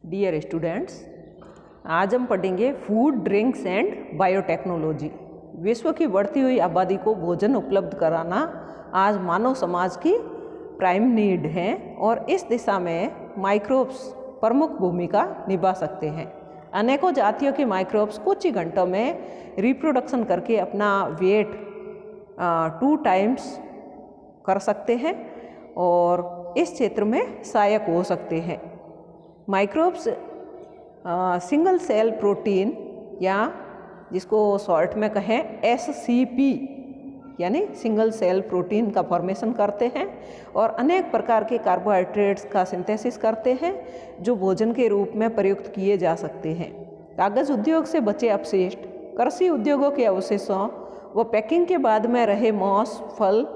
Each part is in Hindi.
डियर स्टूडेंट्स, आज हम पढ़ेंगे फूड, ड्रिंक्स एंड बायोटेक्नोलॉजी। विश्व की बढ़ती हुई आबादी को भोजन उपलब्ध कराना आज मानव समाज की प्राइम नीड है और इस दिशा में माइक्रोब्स प्रमुख भूमिका निभा सकते हैं। अनेकों जातियों के माइक्रोब्स कुछ ही घंटों में रिप्रोडक्शन करके अपना वेट 2 टाइम्स कर सकते हैं और इस क्षेत्र में सहायक हो सकते हैं। माइक्रोब्स सिंगल सेल प्रोटीन या जिसको शॉर्ट में कहें SCP यानी सिंगल सेल प्रोटीन का फॉर्मेशन करते हैं और अनेक प्रकार के कार्बोहाइड्रेट्स का सिंथेसिस करते हैं जो भोजन के रूप में प्रयुक्त किए जा सकते हैं। कागज़ उद्योग से बचे अपशिष्ट, कृषि उद्योगों के अवशेषों व पैकिंग के बाद में रहे मांस, फल,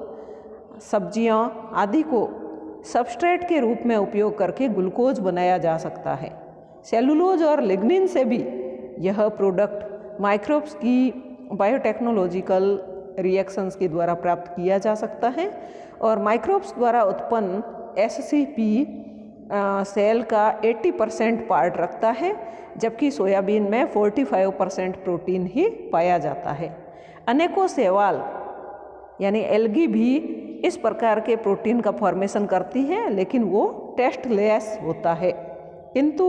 सब्जियां आदि को सबस्ट्रेट के रूप में उपयोग करके ग्लूकोज बनाया जा सकता है। सेलुलोज और लिग्निन से भी यह प्रोडक्ट माइक्रोब्स की बायोटेक्नोलॉजिकल रिएक्शंस के द्वारा प्राप्त किया जा सकता है और माइक्रोब्स द्वारा उत्पन्न SCP सेल का 80% पार्ट रखता है, जबकि सोयाबीन में 45% प्रोटीन ही पाया जाता है। अनेकों शैवाल यानी एल्गी भी इस प्रकार के प्रोटीन का फॉर्मेशन करती हैं, लेकिन वो टेस्टलेस होता है। किंतु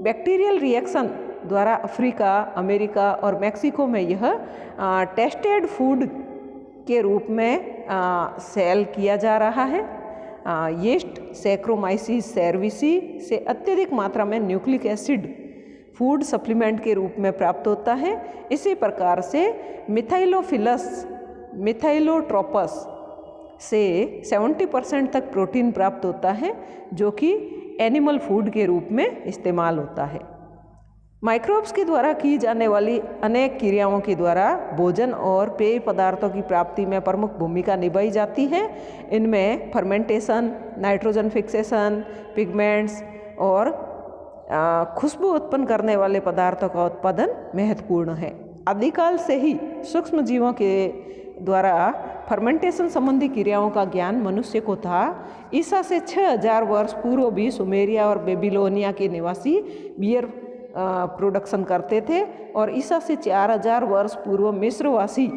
बैक्टीरियल रिएक्शन द्वारा अफ्रीका, अमेरिका और मैक्सिको में यह टेस्टेड फूड के रूप में सेल किया जा रहा है। यीस्ट सैक्रोमाइसिस सेर्विसी से अत्यधिक मात्रा में न्यूक्लिक एसिड फूड सप्लीमेंट के रूप में प्राप्त होता है। इसी प्रकार से मिथाइलोफिलस मिथाइलोट्रोपस से 70% तक प्रोटीन प्राप्त होता है, जो कि एनिमल फूड के रूप में इस्तेमाल होता है। माइक्रोब्स के द्वारा की जाने वाली अनेक क्रियाओं के द्वारा भोजन और पेय पदार्थों की प्राप्ति में प्रमुख भूमिका निभाई जाती है। इनमें फर्मेंटेशन, नाइट्रोजन फिक्सेशन, पिगमेंट्स और खुशबू उत्पन्न करने वाले पदार्थों का उत्पादन महत्वपूर्ण है। आदिकाल से ही सूक्ष्म जीवों के द्वारा फर्मेंटेशन संबंधी क्रियाओं का ज्ञान मनुष्य को था। ईसा से 6000 वर्ष पूर्व भी सुमेरिया और बेबीलोनिया के निवासी बियर प्रोडक्शन करते थे और ईसा से 4000 वर्ष पूर्व मिस्रवासी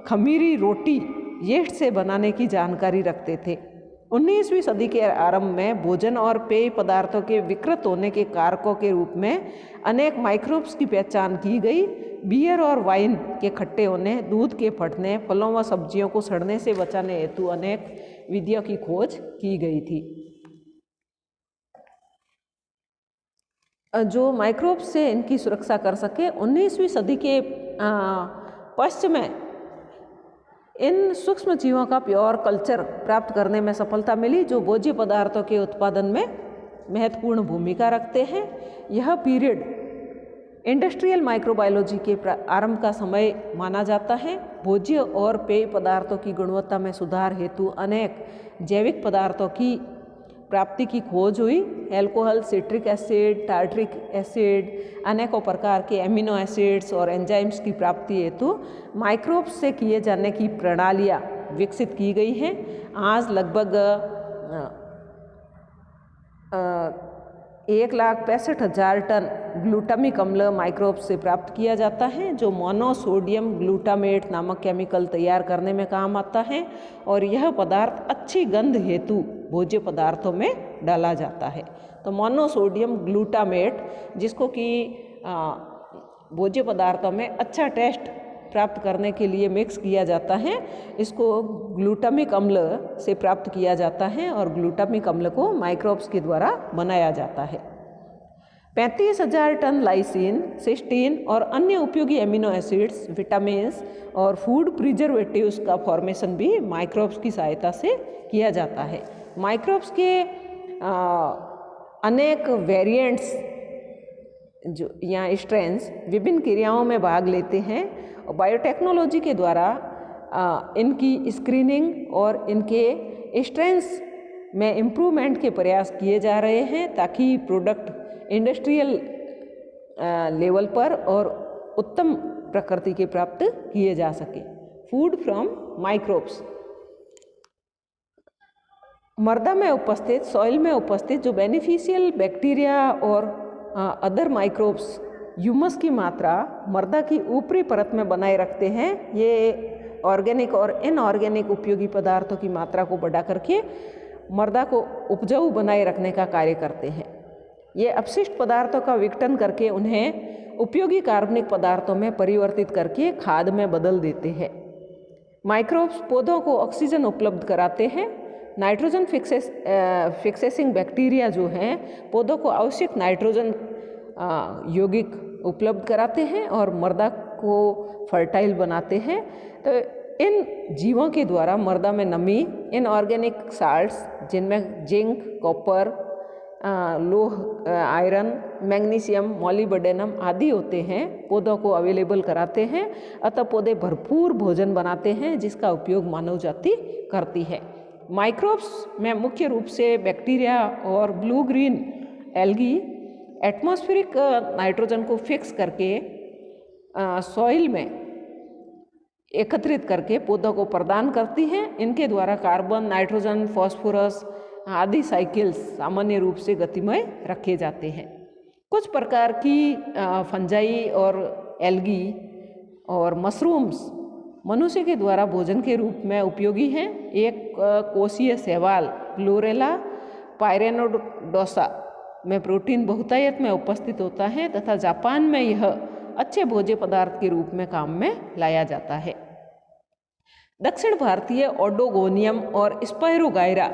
खमीरी रोटी यीस्ट से बनाने की जानकारी रखते थे। 19वीं सदी के आरंभ में भोजन और पेय पदार्थों के विकृत होने के कारकों के रूप में अनेक माइक्रोब्स की पहचान की गई। बियर और वाइन के खट्टे होने, दूध के फटने, फलों व सब्जियों को सड़ने से बचाने हेतु अनेक विधियों की खोज की गई थी। जो माइक्रोब्स से इनकी सुरक्षा कर सके, 19वीं सदी के पश्चिम में इन सूक्ष्म जीवों का प्योर कल्चर प्राप्त करने में सफलता मिली, जो भोज्य पदार्थों के उत्पादन में महत्वपूर्ण भूमिका रखते हैं। यह पीरियड इंडस्ट्रियल माइक्रोबायोलॉजी के आरंभ का समय माना जाता है। भोज्य और पेय पदार्थों की गुणवत्ता में सुधार हेतु अनेक जैविक पदार्थों की प्राप्ति की खोज हुई। Alcohol, citric acid, tartaric acid, अनेकों प्रकार के एमिनो एसिड्स और एंजाइम्स की प्राप्ति हेतु माइक्रोब्स से किए जाने की प्रणालियाँ विकसित की गई हैं। आज लगभग 1,65,000 टन ग्लूटामिक अम्ल माइक्रोब्स से प्राप्त किया जाता है, जो मोनोसोडियम ग्लूटामेट नामक केमिकल तैयार करने में काम आता है और यह पदार्थ अच्छी गंध हेतु भोज्य पदार्थों में डाला जाता है। तो मोनोसोडियम ग्लूटामेट, जिसको कि भोज्य पदार्थों में अच्छा टेस्ट प्राप्त करने के लिए मिक्स किया जाता है, इसको ग्लूटामिक अम्ल से प्राप्त किया जाता है और ग्लूटामिक अम्ल को माइक्रोब्स के द्वारा बनाया जाता है। 35,000 टन लाइसिन, सिस्टीन और अन्य उपयोगी एमिनो एसिड्स, विटामिन्स और फूड प्रिजर्वेटिव्स का फॉर्मेशन भी माइक्रोब्स की सहायता से किया जाता है। माइक्रोब्स के अनेक वेरिएंट्स जो या स्ट्रेन्स विभिन्न क्रियाओं में भाग लेते हैं और बायोटेक्नोलॉजी के द्वारा इनकी स्क्रीनिंग और इनके स्ट्रेन्स में इम्प्रूवमेंट के प्रयास किए जा रहे हैं, ताकि प्रोडक्ट इंडस्ट्रियल लेवल पर और उत्तम प्रकृति के प्राप्त किए जा सके। फूड फ्रॉम माइक्रोब्स मृदा में उपस्थित, सॉइल में उपस्थित जो बेनिफिशियल बैक्टीरिया और अदर माइक्रोब्स ह्यूमस की मात्रा मृदा की ऊपरी परत में बनाए रखते हैं। ये ऑर्गेनिक और इनऑर्गेनिक उपयोगी पदार्थों की मात्रा को बढ़ा करके मृदा को उपजाऊ बनाए रखने का कार्य करते हैं। ये अपशिष्ट पदार्थों का विघटन करके उन्हें उपयोगी कार्बनिक पदार्थों में परिवर्तित करके खाद में बदल देते हैं। माइक्रोब्स पौधों को ऑक्सीजन उपलब्ध कराते हैं। नाइट्रोजन फिक्सेसिंग बैक्टीरिया जो हैं पौधों को आवश्यक नाइट्रोजन यौगिक उपलब्ध कराते हैं और मृदा को फर्टाइल बनाते हैं। तो इन जीवों के द्वारा मृदा में नमी, इनऑर्गेनिक साल्ट्स जिनमें जिंक, कॉपर, लोह, आयरन, मैग्नीशियम, मॉलिब्डेनम आदि होते हैं, पौधों को अवेलेबल कराते हैं। अतः पौधे भरपूर भोजन बनाते हैं जिसका उपयोग मानव जाति करती है। माइक्रोब्स में मुख्य रूप से बैक्टीरिया और blue green algae atmospheric nitrogen को फिक्स करके सॉइल में एकत्रित करके पौधों को प्रदान करती हैं। इनके द्वारा कार्बन, नाइट्रोजन, फॉस्फोरस आदि साइकिल्स सामान्य रूप से गतिमय रखे जाते हैं। कुछ प्रकार की फंजाई और एल्गी और मशरूम्स मनुष्य के द्वारा भोजन के रूप में उपयोगी हैं। एक कोशीय शैवाल क्लोरेला पायरेनोडोसा में प्रोटीन बहुतायत में उपस्थित होता है तथा जापान में यह अच्छे भोज्य पदार्थ के रूप में काम में लाया जाता है। दक्षिण भारतीय ओडोगोनियम और स्पायरोगायरा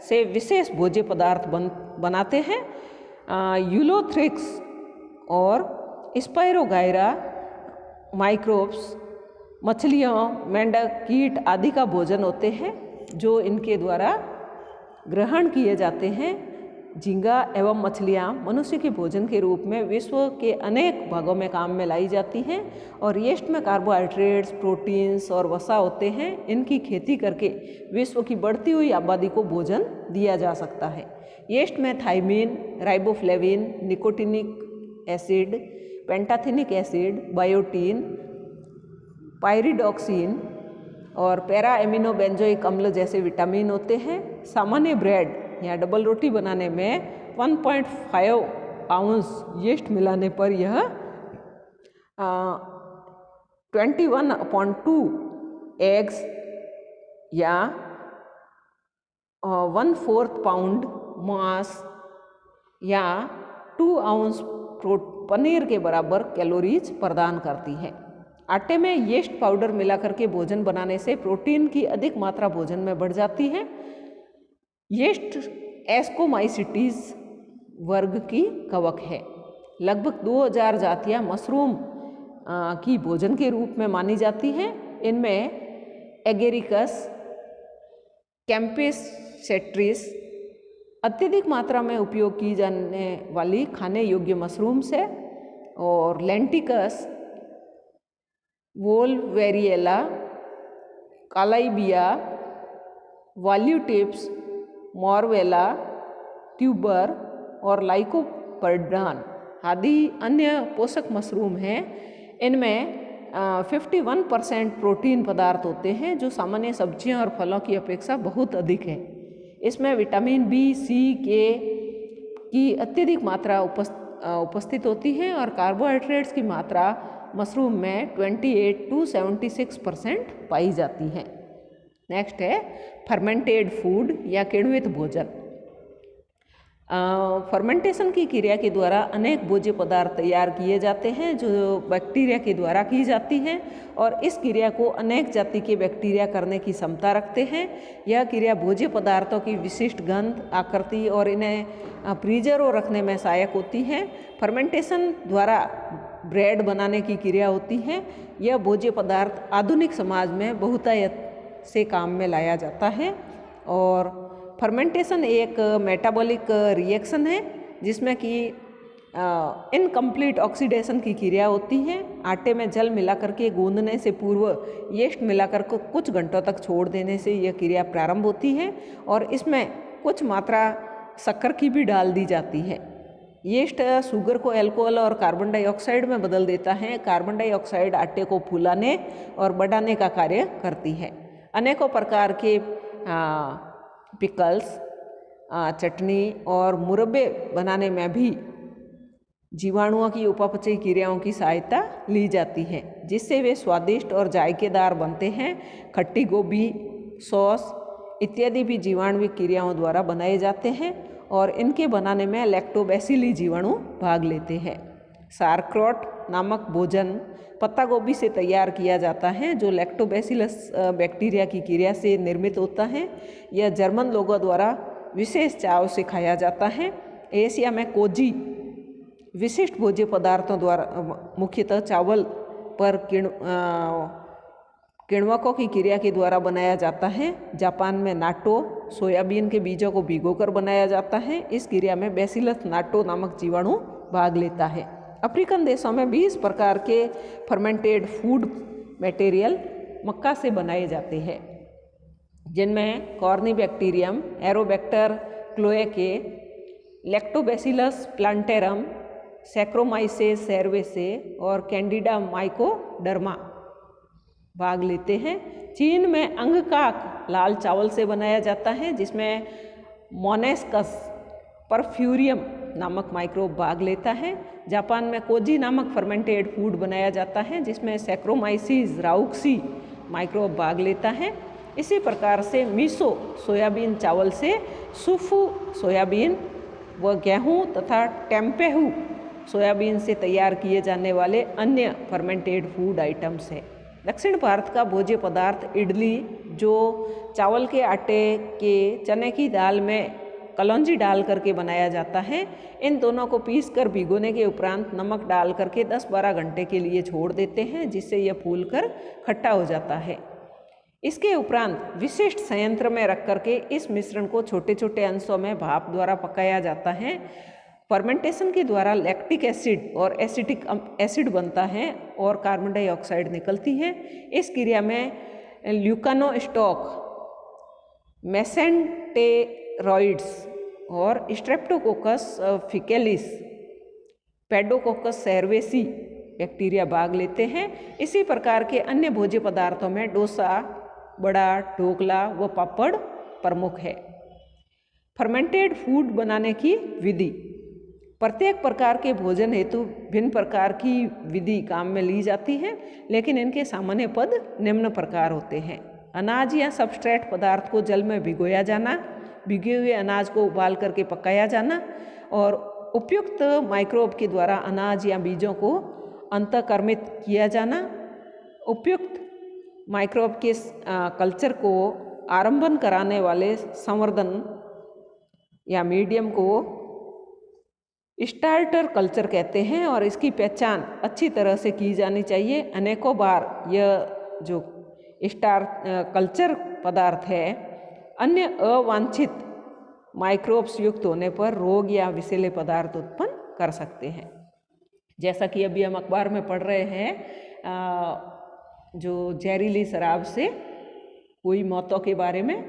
से विशेष भोज्य पदार्थ बनाते हैं। यूलोथ्रिक्स और स्पायरोगायरा माइक्रोब्स मछलियों, मेंढक, कीट आदि का भोजन होते हैं जो इनके द्वारा ग्रहण किए जाते हैं। झींगा एवं मछलियाँ मनुष्य के भोजन के रूप में विश्व के अनेक भागों में काम में लाई जाती हैं और यीस्ट में कार्बोहाइड्रेट्स, प्रोटीन्स और वसा होते हैं। इनकी खेती करके विश्व की बढ़ती हुई आबादी को भोजन दिया जा सकता है। यीस्ट में thymine, riboflavin, nicotinic acid, pantothenic acid, biotin, pyridoxine और पैरा एमिनो बेंजोइक अम्ल जैसे विटामिन होते हैं। सामान्य ब्रेड या डबल रोटी बनाने में 1.5 आउंस यीस्ट मिलाने पर यह 21/2 एग्स या 1/4 पाउंड मांस या 2 आउंस पनीर के बराबर कैलोरीज प्रदान करती है। आटे में यीस्ट पाउडर मिलाकर के भोजन बनाने से प्रोटीन की अधिक मात्रा भोजन में बढ़ जाती है। यीस्ट एस्कोमाइसिटीज वर्ग की कवक है। लगभग 2000 जातियाँ मशरूम की भोजन के रूप में मानी जाती हैं। इनमें एगेरिकस, कैंपिस सेट्रिस अत्यधिक मात्रा में उपयोग की जाने वाली खाने योग्य मशरूम्स है और लेंटिकस, वोलवेरिएला, कालाइबिया, वाल्यूटिप्स, मॉरवेला, ट्यूबर और लाइकोपर्डान आदि अन्य पोषक मशरूम हैं। इनमें 51% प्रोटीन पदार्थ होते हैं जो सामान्य सब्जियां और फलों की अपेक्षा बहुत अधिक है। इसमें विटामिन बी, सी, के की अत्यधिक मात्रा उपस्थित होती है और कार्बोहाइड्रेट्स की मात्रा मशरूम में 28 to 76% पाई जाती है। नेक्स्ट है फर्मेंटेड फूड या किण्वित भोजन। फर्मेंटेशन की क्रिया के द्वारा अनेक भोज्य पदार्थ तैयार किए जाते हैं जो बैक्टीरिया के द्वारा की जाती हैं और इस क्रिया को अनेक जाति के बैक्टीरिया करने की क्षमता रखते हैं। यह क्रिया भोज्य पदार्थों की विशिष्ट गंध, आकृति और इन्हें प्रिजर्व रखने में सहायक होती है। फर्मेंटेशन द्वारा ब्रेड बनाने की क्रिया होती है। यह भोज्य पदार्थ आधुनिक समाज में बहुतायत से काम में लाया जाता है और फर्मेंटेशन एक मेटाबॉलिक रिएक्शन है जिसमें कि इनकम्प्लीट ऑक्सीडेशन की क्रिया होती है। आटे में जल मिलाकर के गूंदने से पूर्व यीस्ट मिलाकर को कुछ घंटों तक छोड़ देने से यह क्रिया प्रारंभ होती है और इसमें कुछ मात्रा शक्कर की भी डाल दी जाती है। यीस्ट शुगर को अल्कोहल और कार्बन डाइऑक्साइड में बदल देता है। कार्बन डाइऑक्साइड आटे को फूलाने और बढ़ाने का कार्य करती है। अनेकों प्रकार के पिकल्स, चटनी और मुरब्बे बनाने में भी जीवाणुओं की उपापचयी क्रियाओं की सहायता ली जाती है, जिससे वे स्वादिष्ट और जायकेदार बनते हैं। खट्टी गोभी, सॉस इत्यादि भी जीवाणुविक क्रियाओं द्वारा बनाए जाते हैं और इनके बनाने में लैक्टोबैसिली जीवाणु भाग लेते हैं। सारक्रॉट नामक भोजन पत्ता गोभी से तैयार किया जाता है, जो लैक्टोबैसिलस बैक्टीरिया की क्रिया से निर्मित होता है। यह जर्मन लोगों द्वारा विशेष चाव से खाया जाता है। एशिया में कोजी विशिष्ट भोज्य पदार्थों द्वारा मुख्यतः चावल पर किण्वकों की क्रिया के द्वारा बनाया जाता है। जापान में नाटो सोयाबीन के बीजों को भिगोकर बनाया जाता है। इस क्रिया में बैसिलस नाटो नामक जीवाणु भाग लेता है। अफ्रीकन देशों में 20 प्रकार के फर्मेंटेड फूड मटेरियल मक्का से बनाए जाते हैं, जिनमें कॉर्निबैक्टीरियम, एरोबैक्टर क्लोएके, लैक्टोबैसिलस प्लांटेरम, सैक्रोमाइसेस सेर्वेसे और कैंडिडा माइकोडर्मा भाग लेते हैं। चीन में अंगकाक लाल चावल से बनाया जाता है, जिसमें मोनेस्कस परफ्यूरियम नामक माइक्रोब भाग लेता है। जापान में कोजी नामक फर्मेंटेड फूड बनाया जाता है, जिसमें सैक्रोमाइसिस राउक्सी माइक्रोब भाग लेता है। इसी प्रकार से मिसो सोयाबीन चावल से सुफू सोयाबीन व गेहूँ तथा टेम्पेहू सोयाबीन से तैयार किए जाने वाले अन्य फर्मेंटेड फूड आइटम्स हैं। दक्षिण भारत का भोज्य पदार्थ इडली, जो चावल के आटे के चने की दाल में कलौंजी डाल करके बनाया जाता है। इन दोनों को पीसकर भिगोने के उपरांत नमक डाल करके 10-12 घंटे के लिए छोड़ देते हैं, जिससे यह फूलकर खट्टा हो जाता है। इसके उपरांत विशिष्ट संयंत्र में रख करके इस मिश्रण को छोटे छोटे अंशों में भाप द्वारा पकाया जाता है। फर्मेंटेशन के द्वारा लैक्टिक एसिड और एसिटिक एसिड बनता है और कार्बन डाइऑक्साइड निकलती है। इस क्रिया में ल्यूकानोस्टॉक, मेसेंटेरॉइड्स और स्ट्रेप्टोकोकस फिकेलिस, पेडोकोकस सेर्वेसी बैक्टीरिया भाग लेते हैं। इसी प्रकार के अन्य भोज्य पदार्थों में डोसा, बड़ा, ढोकला व पापड़ प्रमुख है। फर्मेंटेड फूड बनाने की विधि। प्रत्येक प्रकार के भोजन हेतु भिन्न प्रकार की विधि काम में ली जाती है, लेकिन इनके सामान्य पद निम्न प्रकार होते हैं। अनाज या सबस्ट्रेट पदार्थ को जल में भिगोया जाना, भिगे हुए अनाज को उबाल करके पकाया जाना और उपयुक्त माइक्रोब के द्वारा अनाज या बीजों को अंतःकर्मित किया जाना, उपयुक्त माइक्रोब के कल्चर को आरंभन कराने वाले संवर्धन या मीडियम को स्टार्टर कल्चर कहते हैं और इसकी पहचान अच्छी तरह से की जानी चाहिए। अनेकों बार यह जो कल्चर पदार्थ है अन्य अवांछित माइक्रोब्स युक्त होने पर रोग या विषैले पदार्थ उत्पन्न कर सकते हैं। जैसा कि अभी हम अखबार में पढ़ रहे हैं, जो जहरीली शराब से हुई मौतों के बारे में,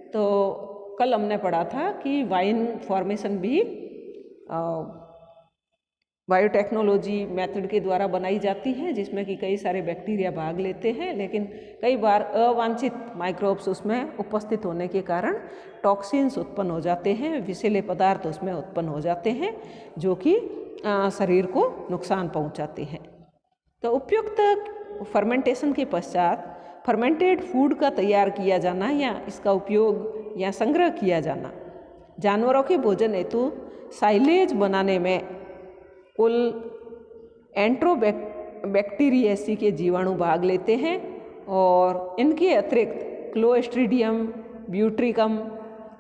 तो कल हमने पढ़ा था कि वाइन फॉर्मेशन भी बायोटेक्नोलॉजी मेथड के द्वारा बनाई जाती है, जिसमें कि कई सारे बैक्टीरिया भाग लेते हैं, लेकिन कई बार अवांछित माइक्रोब्स उसमें उपस्थित होने के कारण टॉक्सिन्स उत्पन्न हो जाते हैं, विषैले पदार्थ उसमें उत्पन्न हो जाते हैं, जो कि शरीर को नुकसान पहुंचाते हैं। तो उपयुक्त फर्मेंटेशन के पश्चात फर्मेंटेड फूड का तैयार किया जाना या इसका उपयोग या संग्रह किया जाना। जानवरों के भोजन हेतु साइलेज बनाने में कुल एंट्रोबैक्टीरियेसी के जीवाणु भाग लेते हैं और इनके अतिरिक्त क्लोस्ट्रीडियम, ब्यूट्रिकम,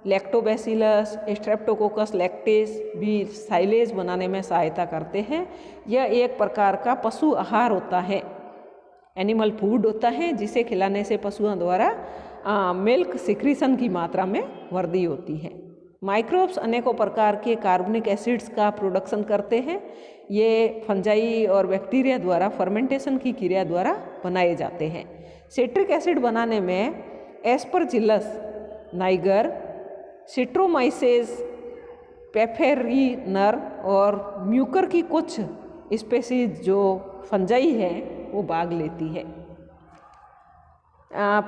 लैक्टोबैसिलस, स्ट्रेप्टोकोकस लैक्टेस भी साइलेज बनाने में सहायता करते हैं। यह एक प्रकार का पशु आहार होता है, एनिमल फूड होता है, जिसे खिलाने से पशुओं द्वारा मिल्क सिक्रीशन की मात्रा में वृद्धि होती है। माइक्रोब्स अनेकों प्रकार के कार्बनिक एसिड्स का प्रोडक्शन करते हैं। ये फंजाई और बैक्टीरिया द्वारा फर्मेंटेशन की क्रिया द्वारा बनाए जाते हैं। सिट्रिक एसिड बनाने में एस्परजिलस नाइगर, सिट्रोमाइसेस, पेफेरिनर और म्यूकर की कुछ स्पेसीज जो फंजाई है वो भाग लेती है।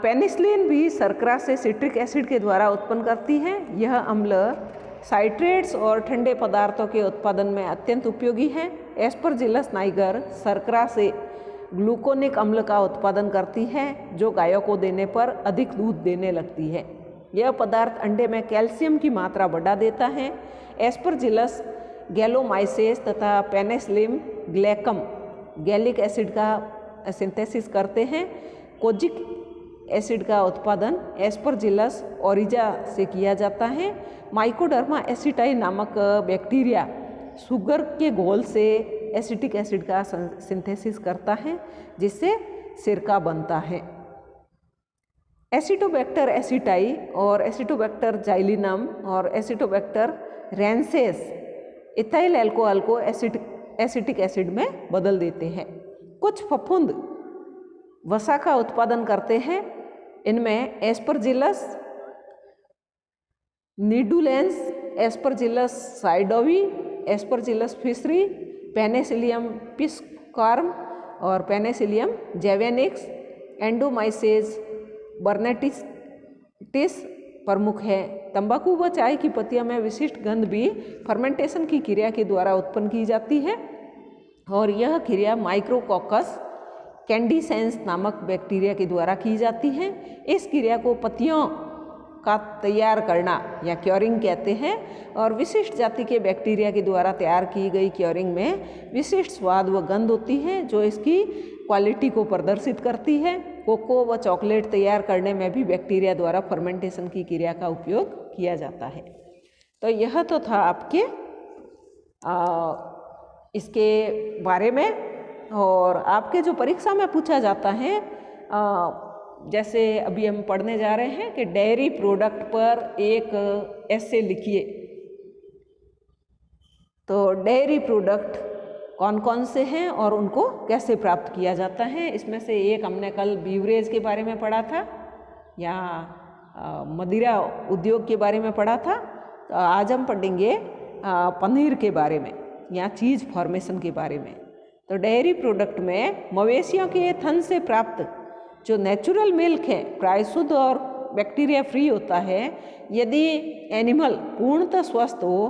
पेनिसिलिन भी शर्करा से सिट्रिक एसिड के द्वारा उत्पन्न करती है। यह अम्ल साइट्रेट्स और ठंडे पदार्थों के उत्पादन में अत्यंत उपयोगी है। एस्परजिलस नाइगर शर्करा से ग्लूकोनिक अम्ल का उत्पादन करती है जो गायों को देने पर अधिक दूध देने लगती है। यह पदार्थ अंडे में कैल्शियम की मात्रा बढ़ा देता है। एस्परजिलस गैलोमाइसेस तथा पेनिसिलियम ग्लैकम गैलिक एसिड का सिंथेसिस करते हैं। कोजिक एसिड का उत्पादन एस्परजिलस ओरिजा से किया जाता है। माइकोडर्मा एसिटाई नामक बैक्टीरिया शुगर के घोल से एसिटिक एसिड का सिंथेसिस करता है जिससे सिरका बनता है। एसिटोबैक्टर एसिटाई और एसिटोबैक्टर जाइलिनम और एसिटोबैक्टर रेंसेस इथाइल अल्कोहल को एसिटिक एसिड में बदल देते हैं। कुछ फफूंद वसा का उत्पादन करते हैं। इनमें Aspergillus nidulans, Aspergillus sydowii, Aspergillus fischeri, Penicillium पिस्कार्म और पेनिसिलियम जेवेनिक्स, एंडोमाइसेस बर्नेटिस प्रमुख है। तंबाकू व चाय की पत्तियों में विशिष्ट गंध भी फर्मेंटेशन की क्रिया के द्वारा उत्पन्न की जाती है और यह क्रिया माइक्रोकोकस कैंडिसेंस नामक बैक्टीरिया के द्वारा की जाती है। इस क्रिया को पत्तियों का तैयार करना या क्योरिंग कहते हैं और विशिष्ट जाति के बैक्टीरिया के द्वारा तैयार की गई क्योरिंग में विशिष्ट स्वाद व गंध होती है जो इसकी क्वालिटी को प्रदर्शित करती है। कोको व चॉकलेट तैयार करने में भी बैक्टीरिया द्वारा फर्मेंटेशन की क्रिया का उपयोग किया जाता है। तो यह तो था आपके इसके बारे में। और आपके जो परीक्षा में पूछा जाता है जैसे अभी हम पढ़ने जा रहे हैं कि डेयरी प्रोडक्ट पर एक ऐसे लिखिए। तो डेयरी प्रोडक्ट कौन कौन से हैं और उनको कैसे प्राप्त किया जाता है। इसमें से एक हमने कल बीवरेज के बारे में पढ़ा था या मदिरा उद्योग के बारे में पढ़ा था। तो आज हम पढ़ेंगे पनीर के बारे में या चीज़ फॉर्मेशन के बारे में। तो डेयरी प्रोडक्ट में मवेशियों के थन से प्राप्त जो नेचुरल मिल्क है प्राय शुद्ध और बैक्टीरिया फ्री होता है। यदि एनिमल पूर्णतः स्वस्थ हो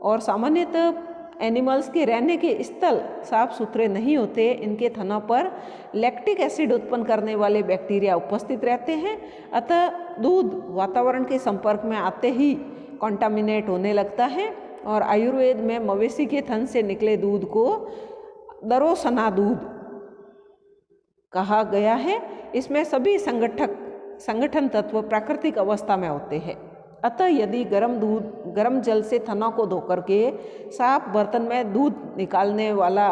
और सामान्यतः एनिमल्स के रहने के स्थल साफ सुथरे नहीं होते, इनके थनों पर लैक्टिक एसिड उत्पन्न करने वाले बैक्टीरिया उपस्थित रहते हैं। अतः दूध वातावरण के संपर्क में आते ही कॉन्टामिनेट होने लगता है और आयुर्वेद में मवेशी के थन से निकले दूध को दरोसना दूध कहा गया है। इसमें सभी संगठन तत्व प्राकृतिक अवस्था में होते हैं। अतः यदि गर्म जल से थनों को धोकर के साफ बर्तन में दूध निकालने वाला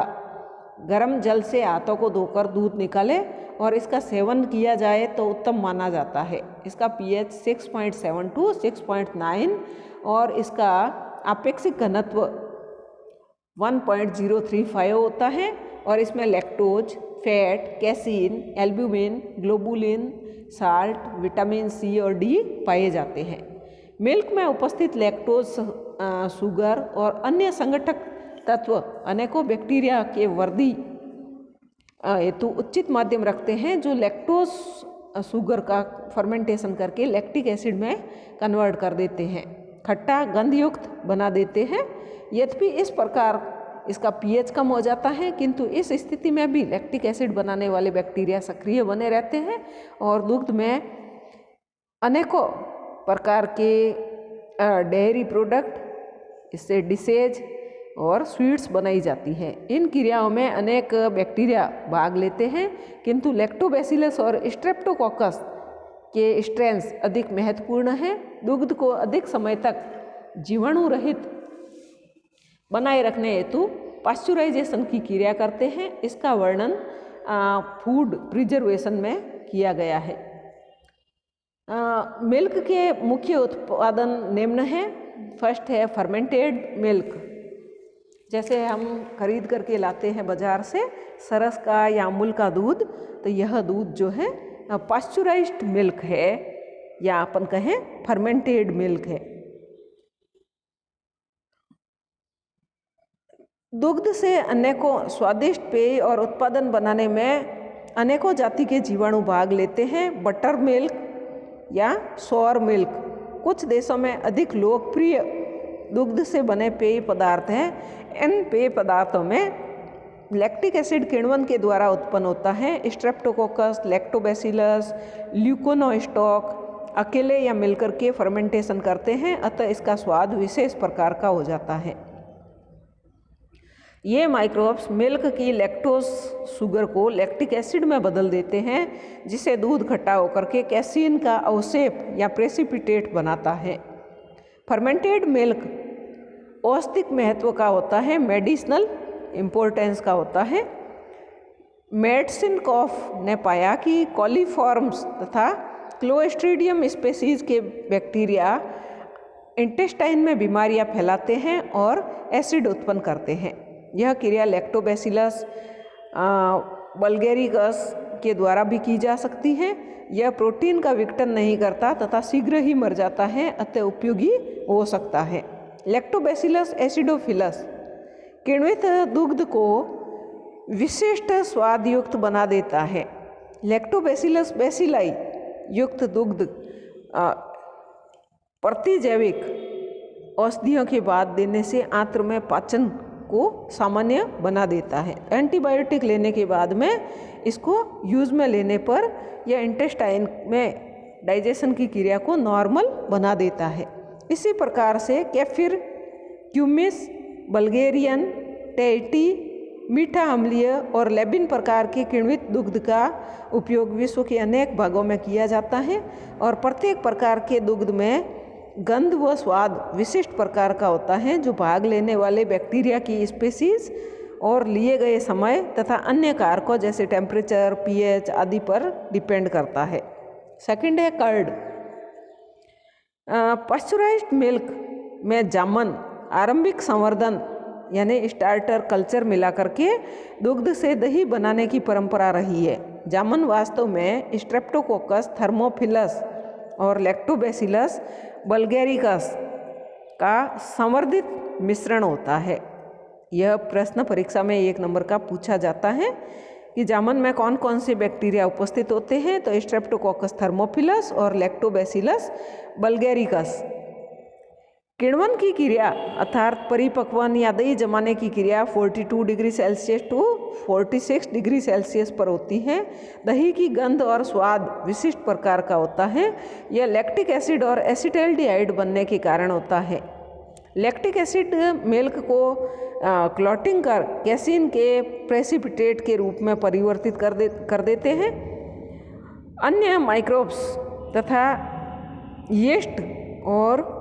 गर्म जल से हाथों को धोकर दूध निकाले और इसका सेवन किया जाए तो उत्तम माना जाता है। इसका pH 6.7 to 6.9 और इसका आपेक्षिक घनत्व 1.035 होता है और इसमें lactose, fat, casein, albumin, globulin, salt, vitamin C और डी पाए जाते हैं। मिल्क में उपस्थित लैक्टोज, शुगर और अन्य संगठक तत्व अनेकों बैक्टीरिया के वृद्धि हेतु उचित माध्यम रखते हैं जो लैक्टोज शुगर का फर्मेंटेशन करके लैक्टिक एसिड में कन्वर्ट कर देते हैं, खट्टा गंधयुक्त बना देते हैं। यद्यपि इस प्रकार इसका pH कम हो जाता है किंतु इस स्थिति में भी लैक्टिक एसिड बनाने वाले बैक्टीरिया सक्रिय बने रहते हैं और दुग्ध में अनेकों प्रकार के डेयरी प्रोडक्ट, इससे डिशेज और स्वीट्स बनाई जाती हैं। इन क्रियाओं में अनेक बैक्टीरिया भाग लेते हैं किंतु लैक्टोबैसिलस और स्ट्रेप्टोकोकस के स्ट्रेन्स अधिक महत्वपूर्ण हैं। दुग्ध को अधिक समय तक जीवाणु रहित बनाए रखने हेतु पाश्चुराइजेशन की क्रिया करते हैं। इसका वर्णन फूड प्रिजर्वेशन में किया गया है। मिल्क के मुख्य उत्पादन निम्न हैं। फर्स्ट है फर्मेंटेड मिल्क, जैसे हम खरीद करके लाते हैं बाजार से सरस का या अमूल का दूध, तो यह दूध जो है पाश्चुराइज्ड मिल्क है या अपन कहें फर्मेंटेड मिल्क है। दुग्ध से अनेकों स्वादिष्ट पेय और उत्पादन बनाने में अनेकों जाति के जीवाणु भाग लेते हैं। बटर मिल्क या सोर मिल्क कुछ देशों में अधिक लोकप्रिय दुग्ध से बने पेय पदार्थ हैं। इन पेय पदार्थों में लैक्टिक एसिड किण्वन के द्वारा उत्पन्न होता है। स्ट्रेप्टोकोकस, लैक्टोबैसिलस, ल्यूकोनोस्टॉक अकेले या मिलकर के फर्मेंटेशन करते हैं, अतः इसका स्वाद विशेष प्रकार का हो जाता है। ये माइक्रोब्स मिल्क की लैक्टोज शुगर को लैक्टिक एसिड में बदल देते हैं, जिसे दूध खट्टा होकर के कैसीन का अवशेप या प्रेसिपिटेट बनाता है। फर्मेंटेड मिल्क औषधिक महत्व का होता है, मेडिसिनल इम्पोर्टेंस का होता है। मेडसिनकॉफ ने पाया कि कॉलीफॉर्म्स तथा क्लोस्ट्रीडियम स्पीसीज के बैक्टीरिया इंटेस्टाइन में बीमारियां फैलाते हैं और एसिड उत्पन्न करते हैं। यह क्रिया लैक्टोबैसिलस बल्गेरिकस के द्वारा भी की जा सकती है। यह प्रोटीन का विघटन नहीं करता तथा शीघ्र ही मर जाता है, अतः उपयोगी हो सकता है। लैक्टोबैसिलस एसिडोफिलस किण्वित दुग्ध को विशिष्ट स्वाद युक्त बना देता है। लैक्टोबैसिलस बैसिलाई युक्त दुग्ध प्रतिजैविक औषधियों के बाद देने से आंत्र में पाचन को सामान्य बना देता है। एंटीबायोटिक लेने के बाद में इसको यूज में लेने पर यह इंटेस्टाइन में डाइजेशन की क्रिया को नॉर्मल बना देता है। इसी प्रकार से केफिर, क्यूमिस, बल्गेरियन, टेटी, मीठा अम्लीय और लेबिन प्रकार के किण्वित दुग्ध का उपयोग विश्व के अनेक भागों में किया जाता है और प्रत्येक प्रकार के दुग्ध में गंध व स्वाद विशिष्ट प्रकार का होता है, जो भाग लेने वाले बैक्टीरिया की स्पीसीज और लिए गए समय तथा अन्य कारकों जैसे टेम्परेचर, पीएच आदि पर डिपेंड करता है। सेकंड है कर्ड। पाश्चराइज्ड मिल्क में जामन आरंभिक संवर्धन यानी स्टार्टर कल्चर मिला करके दुग्ध से दही बनाने की परंपरा रही है। जामन वास्तव में स्ट्रेप्टोकोकस, थर्मोफिलस और लैक्टोबैसिलस बल्गेरिकस का संवर्धित मिश्रण होता है। यह प्रश्न परीक्षा में 1 नंबर का पूछा जाता है कि जामन में कौन कौन से बैक्टीरिया उपस्थित होते हैं, तो स्ट्रेप्टोकोकस थर्मोफिलस और लैक्टोबैसिलस बल्गेरिकस। किण्वन की क्रिया अर्थात परिपक्वन या दही जमाने की क्रिया 42 degree Celsius to 46 degree Celsius पर होती है। दही की गंध और स्वाद विशिष्ट प्रकार का होता है। यह लैक्टिक एसिड और एसिटाल्डिहाइड बनने के कारण होता है। लैक्टिक एसिड मिल्क को क्लॉटिंग कर कैसीन के प्रेसिपिटेट के रूप में परिवर्तित कर देते हैं। अन्य माइक्रोब्स तथा यीस्ट और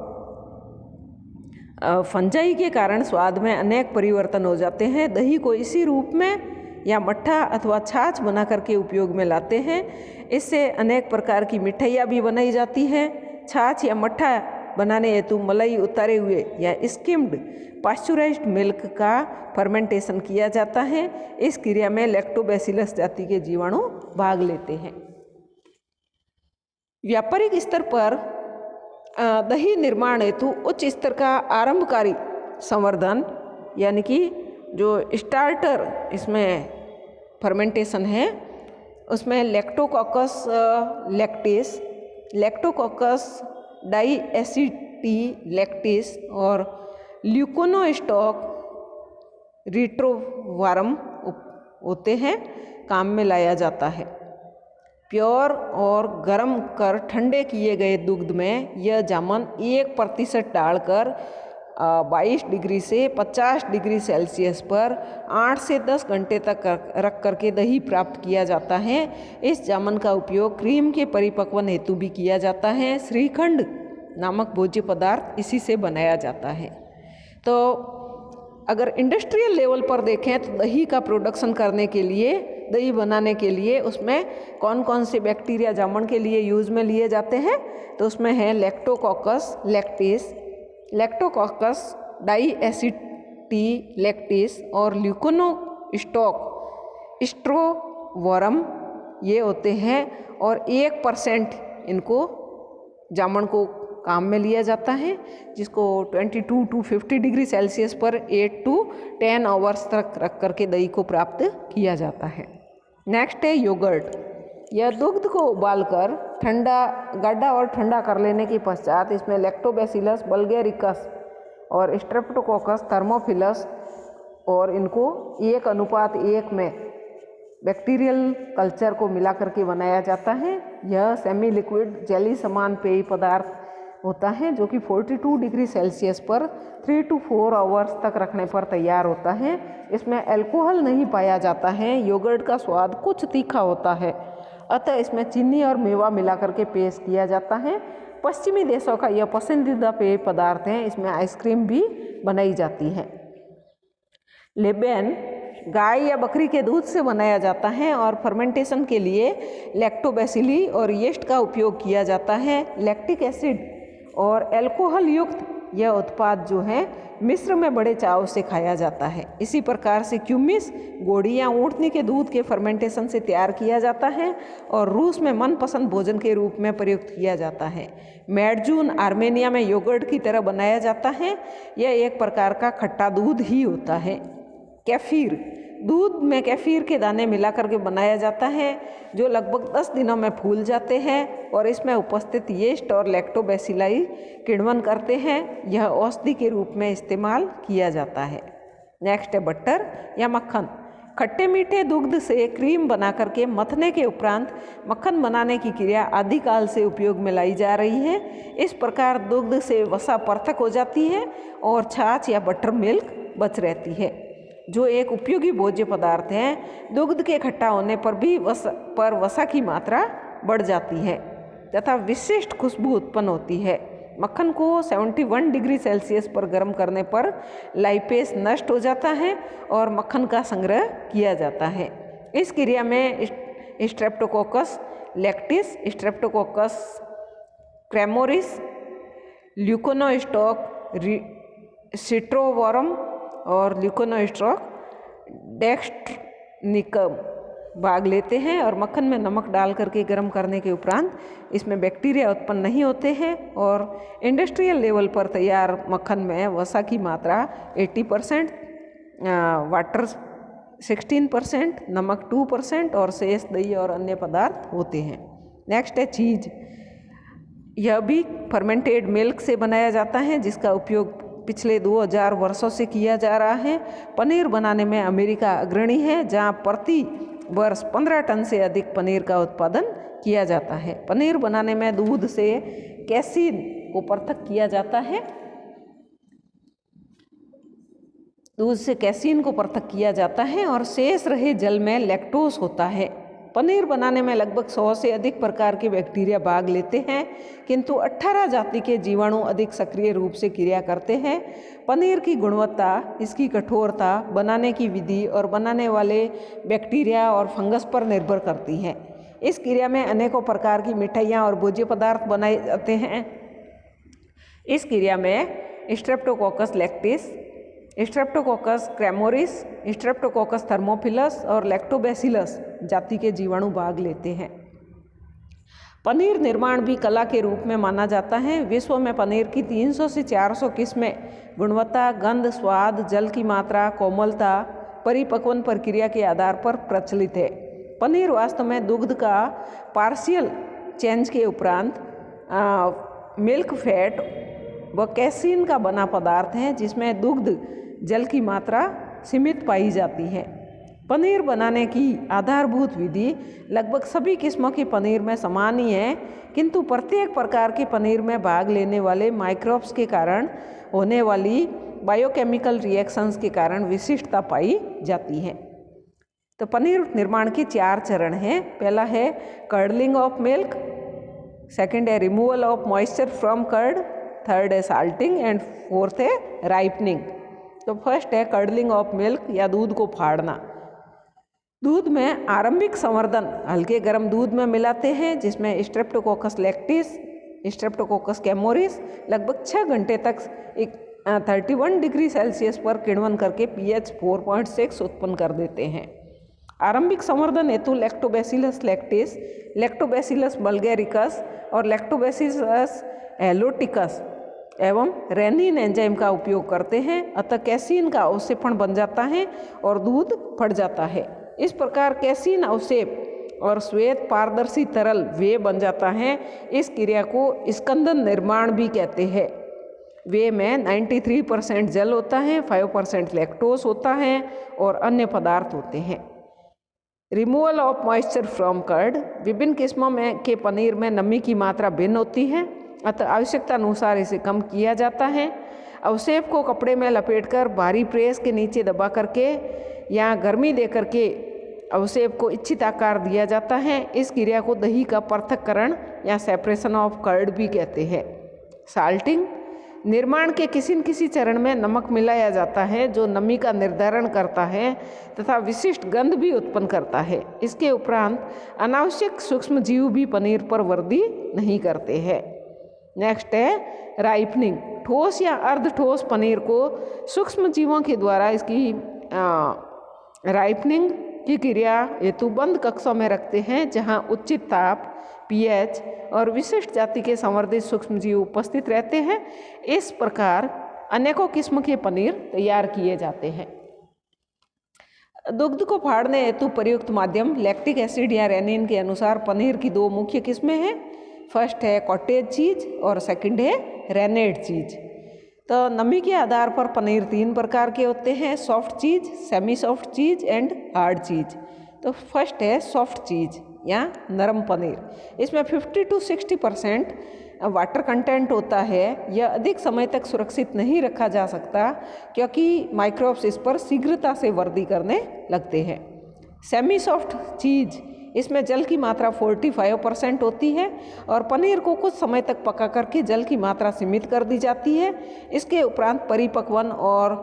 फंजाई के कारण स्वाद में अनेक परिवर्तन हो जाते हैं। दही को इसी रूप में या मट्ठा अथवा छाछ बना करके उपयोग में लाते हैं। इससे अनेक प्रकार की मिठाइयाँ भी बनाई जाती हैं। छाछ या मट्ठा बनाने हेतु मलाई उतारे हुए या स्किम्ड पाश्चराइज्ड मिल्क का फर्मेंटेशन किया जाता है। इस क्रिया में लैक्टोबैसिलस जाति के जीवाणु भाग लेते हैं। व्यापारिक स्तर पर दही निर्माण हेतु उच्च स्तर का आरंभकारी संवर्धन यानी कि जो स्टार्टर इसमें फर्मेंटेशन है, उसमें लैक्टोकोकस लैक्टिस, लैक्टोकोकस डाइएसिटी लैक्टिस और ल्यूकोनोस्टॉक रिट्रोवारम होते हैं, काम में लाया जाता है। प्योर और गर्म कर ठंडे किए गए दुग्ध में यह जामन 1% डालकर 22 डिग्री से 50 डिग्री सेल्सियस पर 8 से 10 घंटे तक रख करके दही प्राप्त किया जाता है। इस जामन का उपयोग क्रीम के परिपक्वन हेतु भी किया जाता है। श्रीखंड नामक भोज्य पदार्थ इसी से बनाया जाता है। तो अगर इंडस्ट्रियल लेवल पर देखें तो दही का प्रोडक्शन करने के लिए, दही बनाने के लिए उसमें कौन कौन से बैक्टीरिया जामन के लिए यूज़ में लिए जाते हैं, तो उसमें है लैक्टोकोकस लैक्टिस, लैक्टोकोकस डाइएसिटी लैक्टिस और ल्यूकोनोस्टॉक स्ट्रोवरम ये होते हैं। और 1% इनको जामन को काम में लिया जाता है, जिसको 22 to 50 डिग्री सेल्सियस पर 8 to 10 आवर्स तक रख करके दही को प्राप्त किया जाता है। नेक्स्ट है योगर्ट। यह दुग्ध को उबालकर ठंडा गाढ़ा और ठंडा कर लेने के पश्चात इसमें लैक्टोबैसिलस बल्गेरिकस और स्ट्रेप्टोकोकस थर्मोफिलस, और इनको 1:1 में बैक्टीरियल कल्चर को मिला करके बनाया जाता है। यह सेमी लिक्विड जेली समान पेय पदार्थ होता है जो कि 42 डिग्री सेल्सियस पर 3 to 4 आवर्स तक रखने पर तैयार होता है। इसमें अल्कोहल नहीं पाया जाता है। योगर्ट का स्वाद कुछ तीखा होता है, अतः इसमें चीनी और मेवा मिला करके पेश किया जाता है। पश्चिमी देशों का यह पसंदीदा पेय पदार्थ है। इसमें आइसक्रीम भी बनाई जाती है। लेबेन गाय या बकरी के दूध से बनाया जाता है और फर्मेंटेशन के लिए लैक्टोबैसिली और यीस्ट का उपयोग किया जाता है। लैक्टिक एसिड और अल्कोहल युक्त यह उत्पाद जो है मिस्र में बड़े चाव से खाया जाता है। इसी प्रकार से क्यूमिस घोड़ी या ऊँटनी के दूध के फर्मेंटेशन से तैयार किया जाता है और रूस में मनपसंद भोजन के रूप में प्रयुक्त किया जाता है। मैडजून आर्मेनिया में योगर्ट की तरह बनाया जाता है। यह एक प्रकार का खट्टा दूध ही होता है। कैफीर दूध में कैफीर के दाने मिला करके बनाया जाता है जो लगभग 10 दिनों में फूल जाते हैं और इसमें उपस्थित यीस्ट और लैक्टोबैसिलाई किण्वन करते हैं। यह औषधि के रूप में इस्तेमाल किया जाता है। नेक्स्ट है बटर या मक्खन। खट्टे मीठे दुग्ध से क्रीम बना करके मथने के उपरांत मक्खन बनाने की क्रिया आदिकाल से उपयोग में लाई जा रही है। इस प्रकार दुग्ध से वसा पृथक हो जाती है और छाछ या बटर मिल्क बच रहती है, जो एक उपयोगी भोज्य पदार्थ है। दुग्ध के खट्टा होने पर भी वसा की मात्रा बढ़ जाती है तथा विशिष्ट खुशबू उत्पन्न होती है। मक्खन को 71 डिग्री सेल्सियस पर गर्म करने पर लाइपेस नष्ट हो जाता है और मक्खन का संग्रह किया जाता है। इस क्रिया में स्ट्रेप्टोकोकस लैक्टिस, स्ट्रेप्टोकोकस क्रेमोरिस, ल्यूकोनोस्टॉक सिट्रोवोरम और ल्यूकोनोस्टॉक डेक्स्ट्रिनिकम भाग लेते हैं और मक्खन में नमक डाल करके गर्म करने के उपरांत इसमें बैक्टीरिया उत्पन्न नहीं होते हैं और इंडस्ट्रियल लेवल पर तैयार मक्खन में वसा की मात्रा 80%, वाटर 16%, नमक 2% और शेष दही और अन्य पदार्थ होते हैं। नेक्स्ट है चीज़। यह भी फर्मेंटेड मिल्क से बनाया जाता है जिसका उपयोग पिछले 2000 वर्षों से किया जा रहा है। पनीर बनाने में अमेरिका अग्रणी है, जहां प्रति वर्ष 15 टन से अधिक पनीर का उत्पादन किया जाता है। पनीर बनाने में दूध से कैसीन को पृथक किया जाता है। दूध से कैसीन को पृथक किया जाता है और शेष रहे जल में लैक्टोज होता है। पनीर बनाने में लगभग 100 से अधिक प्रकार के बैक्टीरिया भाग लेते हैं, किंतु 18 जाति के जीवाणु अधिक सक्रिय रूप से क्रिया करते हैं। पनीर की गुणवत्ता, इसकी कठोरता, बनाने की विधि और बनाने वाले बैक्टीरिया और फंगस पर निर्भर करती है। इस क्रिया में अनेकों प्रकार की मिठाइयाँ और भोज्य पदार्थ बनाए जाते हैं। इस क्रिया में Streptococcus lactis, Streptococcus cremoris, Streptococcus thermophilus और लैक्टोबैसिलस जाति के जीवाणु भाग लेते हैं। पनीर निर्माण भी कला के रूप में माना जाता है। विश्व में पनीर की 300 से 400 किस्में गुणवत्ता, गंध, स्वाद, जल की मात्रा, कोमलता, परिपक्वन प्रक्रिया के आधार पर प्रचलित है। पनीर वास्तव में दुग्ध का पार्शियल चेंज के उपरांत मिल्क फैट व कैसीन का बना पदार्थ है जिसमें दुग्ध जल की मात्रा सीमित पाई जाती है। पनीर बनाने की आधारभूत विधि लगभग सभी किस्मों के पनीर में समान ही है, किंतु प्रत्येक प्रकार के पनीर में भाग लेने वाले माइक्रोब्स के कारण होने वाली बायोकेमिकल रिएक्शंस के कारण विशिष्टता पाई जाती है। तो पनीर निर्माण के 4 चरण हैं। पहला है कर्डलिंग ऑफ मिल्क, सेकंड है removal of moisture from curd, third है साल्टिंग एंड फोर्थ है राइपनिंग। तो फर्स्ट है कर्डलिंग ऑफ मिल्क या दूध को फाड़ना। दूध में आरंभिक संवर्धन हल्के गर्म दूध में मिलाते हैं जिसमें स्ट्रेप्टोकोकस लैक्टिस, स्ट्रेप्टोकोकस कैमोरिस लगभग 6 घंटे तक 31 डिग्री सेल्सियस पर किण्वन करके pH 4.6 उत्पन्न कर देते हैं। आरंभिक संवर्धन हेतु लैक्टोबैसिलस लैक्टिस, लैक्टोबैसिलस बल्गैरिकस और लैक्टोबैसिलस एलोटिकस एवं रेनिन एंजाइम का उपयोग करते हैं, अतः कैसीन का अवक्षेपण बन जाता है और दूध फट जाता है। इस प्रकार कैसीन अवक्षेप और श्वेत पारदर्शी तरल वे बन जाता है। इस क्रिया को स्कंदन निर्माण भी कहते हैं। वे में 93% जल होता है, 5% लैक्टोज होता है और अन्य पदार्थ होते हैं। Removal of moisture from curd, विभिन्न किस्मों में के पनीर में नमी की मात्रा भिन्न होती है, अतः आवश्यकता अनुसार इसे कम किया जाता है। अवशेप को कपड़े में लपेटकर भारी प्रेस के नीचे दबा करके या गर्मी दे करके अवशेप को इच्छित आकार दिया जाता है। इस क्रिया को दही का पृथक्करण या सेपरेशन ऑफ कर्ड भी कहते हैं। साल्टिंग, निर्माण के किसी न किसी चरण में नमक मिलाया जाता है जो नमी का निर्धारण करता है तथा विशिष्ट गंध भी उत्पन्न करता है। इसके उपरांत अनावश्यक सूक्ष्म जीव भी पनीर पर वृद्धि नहीं करते हैं। नेक्स्ट है राइपनिंग, ठोस या अर्ध ठोस पनीर को सूक्ष्म जीवों के द्वारा इसकी राइपनिंग की क्रिया हेतु बंद कक्षों में रखते हैं जहां उचित ताप, पीएच और विशिष्ट जाति के संवर्धित सूक्ष्म जीव उपस्थित रहते हैं। इस प्रकार अनेकों किस्म के पनीर तैयार किए जाते हैं। दुग्ध को फाड़ने हेतु प्रयुक्त माध्यम लैक्टिक एसिड या रेनिन के अनुसार पनीर की दो मुख्य किस्में हैं। फर्स्ट है कॉटेज चीज और सेकंड है रेनेड चीज। तो नमी के आधार पर पनीर 3 प्रकार के होते हैं, सॉफ्ट चीज, सेमी सॉफ्ट चीज एंड हार्ड चीज। तो फर्स्ट है सॉफ्ट चीज या नरम पनीर। इसमें 50 to 60% वाटर कंटेंट होता है। यह अधिक समय तक सुरक्षित नहीं रखा जा सकता क्योंकि माइक्रोब्स इस पर शीघ्रता से वृद्धि करने लगते हैं। सेमी सॉफ्ट चीज, इसमें जल की मात्रा 45% होती है और पनीर को कुछ समय तक पका करके जल की मात्रा सीमित कर दी जाती है। इसके उपरांत परिपक्वन और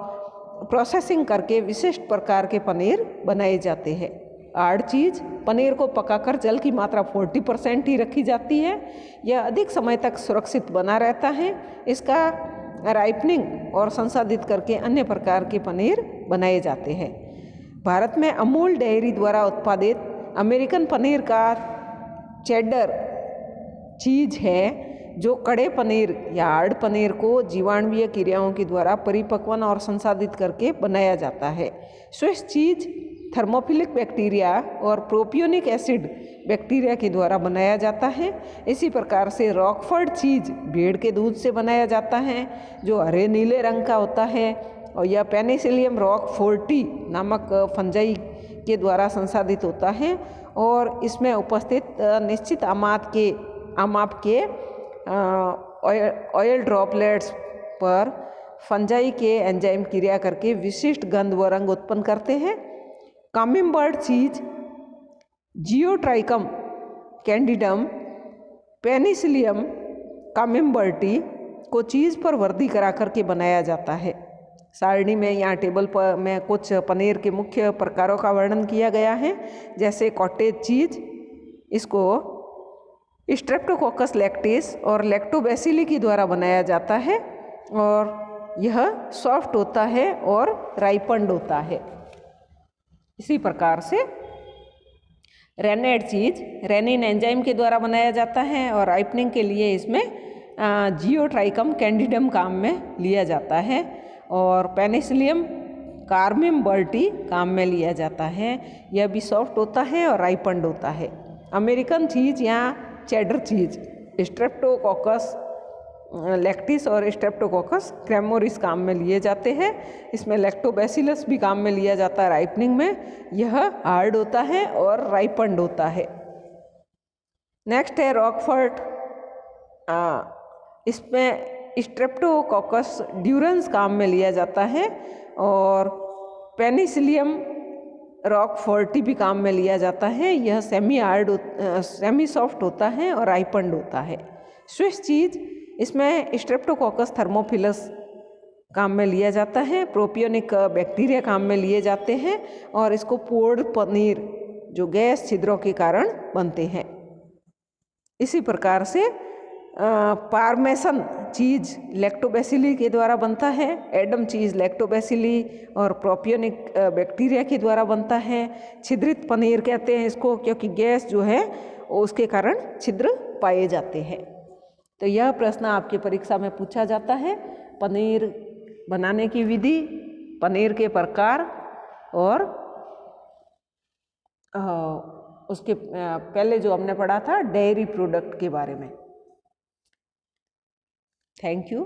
प्रोसेसिंग करके विशिष्ट प्रकार के पनीर बनाए जाते हैं। हार्ड चीज, पनीर को पकाकर जल की मात्रा 40% ही रखी जाती है। यह अधिक समय तक सुरक्षित बना रहता है। इसका राइपनिंग और संसाधित करके अन्य प्रकार के पनीर बनाए जाते हैं। भारत में अमूल डेयरी द्वारा उत्पादित अमेरिकन पनीर का चेडर चीज है जो कड़े पनीर या हार्ड पनीर को जीवाणुवीय क्रियाओं के द्वारा परिपक्वन और संसाधित करके बनाया जाता है। स्विस चीज थर्मोफिलिक बैक्टीरिया और प्रोपियोनिक एसिड बैक्टीरिया के द्वारा बनाया जाता है। इसी प्रकार से रॉकफोर्ड चीज भेड़ के दूध से बनाया जाता है जो हरे नीले रंग का होता है और यह पेनिसिलियम रॉकफोर्टी नामक फंजाई के द्वारा संसाधित होता है और इसमें उपस्थित निश्चित आमाप के ऑयल ड्रॉपलेट्स पर फंजाई के एंजाइम क्रिया करके विशिष्ट गंध व रंग उत्पन्न करते हैं। कामिम्बर्ड चीज जियोट्राइकम कैंडिडम पेनिसिलियम कामिम्बर्टी को चीज़ पर वृद्धि करा करके बनाया जाता है। सारणी में यहाँ टेबल पर में कुछ पनीर के मुख्य प्रकारों का वर्णन किया गया है, जैसे कॉटेज चीज, इसको स्ट्रेप्टोकोकस लैक्टिस और लैक्टोबैसिली के द्वारा बनाया जाता है और यह सॉफ्ट होता है और राइपन्ड होता है। इसी प्रकार से रेनेड चीज रेनिन एंजाइम के द्वारा बनाया जाता है और राइपनिंग के लिए इसमें जियोट्राइकम कैंडिडम काम में लिया जाता है और पेनिसिलियम कार्मिम्बर्टी काम में लिया जाता है। यह भी सॉफ्ट होता है और राइपन्ड होता है। अमेरिकन चीज या चेडर चीज स्ट्रेप्टोकोकस लैक्टिस और स्ट्रेप्टोकोकस क्रेमोरिस काम में लिए जाते हैं। इसमें लैक्टोबैसिलस भी काम में लिया जाता है राइपनिंग में। यह हार्ड होता है और राइपन्ड होता है। नेक्स्ट है रॉकफोर्ट, इसमें स्ट्रेप्टोकोकस ड्यूरेंस काम में लिया जाता है और पेनिसिलियम रॉकफोर्टी भी काम में लिया जाता है। यह सेमी सॉफ्ट होता है और राइपन्ड होता है। स्विस चीज, इसमें स्ट्रेप्टोकोकस थर्मोफिलस काम में लिया जाता है, प्रोपियोनिक बैक्टीरिया काम में लिए जाते हैं और इसको पोर्ड पनीर जो गैस छिद्रों के कारण बनते हैं। इसी प्रकार से पार्मेसन चीज लैक्टोबैसिली के द्वारा बनता है। एडम चीज लैक्टोबैसिली और प्रोपियोनिक बैक्टीरिया के द्वारा बनता है। छिद्रित पनीर कहते हैं इसको क्योंकि गैस जो है उसके कारण छिद्र पाए जाते हैं। तो यह प्रश्न आपके परीक्षा में पूछा जाता है। पनीर बनाने की विधि, पनीर के प्रकार और उसके पहले जो हमने पढ़ा था डेयरी प्रोडक्ट के बारे में। Thank you.